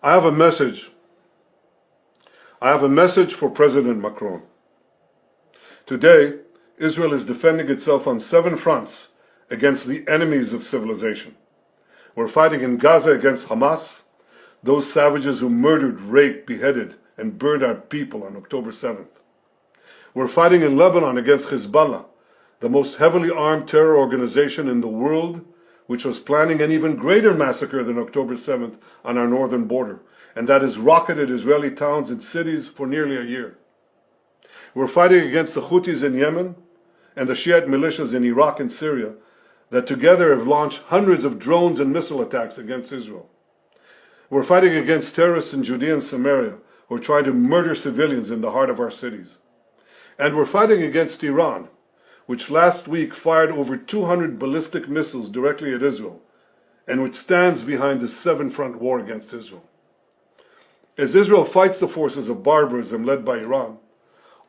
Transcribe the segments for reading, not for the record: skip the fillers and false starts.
I have a message. I have a message for President Macron. Today, Israel is defending itself on 7 fronts against the enemies of civilization. We're fighting in Gaza against Hamas, those savages who murdered, raped, beheaded, and burned our people on October 7th. We're fighting in Lebanon against Hezbollah, the most heavily armed terror organization in the world, which was planning an even greater massacre than October 7th on our northern border, and that has rocketed Israeli towns and cities for nearly a year. We're fighting against the Houthis in Yemen and the Shiite militias in Iraq and Syria that together have launched hundreds of drones and missile attacks against Israel. We're fighting against terrorists in Judea and Samaria who are trying to murder civilians in the heart of our cities. And we're fighting against Iran, which last week fired over 200 ballistic missiles directly at Israel, and which stands behind the 7-front war against Israel. As Israel fights the forces of barbarism led by Iran,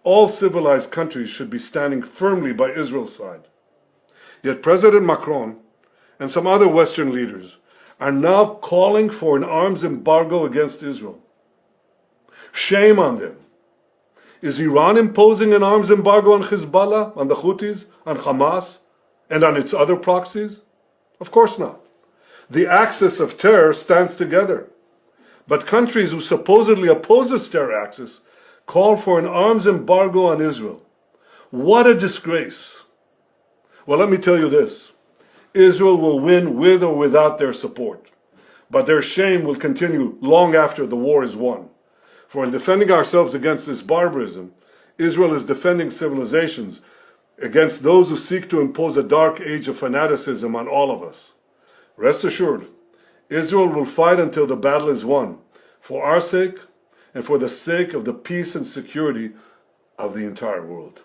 all civilized countries should be standing firmly by Israel's side. Yet President Macron and some other Western leaders are now calling for an arms embargo against Israel. Shame on them. Is Iran imposing an arms embargo on Hezbollah, on the Houthis, on Hamas, and on its other proxies? Of course not. The axis of terror stands together. But countries who supposedly oppose this terror axis call for an arms embargo on Israel. What a disgrace. Well, let me tell you this. Israel will win with or without their support. But their shame will continue long after the war is won. For in defending ourselves against this barbarism, Israel is defending civilizations against those who seek to impose a dark age of fanaticism on all of us. Rest assured, Israel will fight until the battle is won, for our sake and for the sake of the peace and security of the entire world.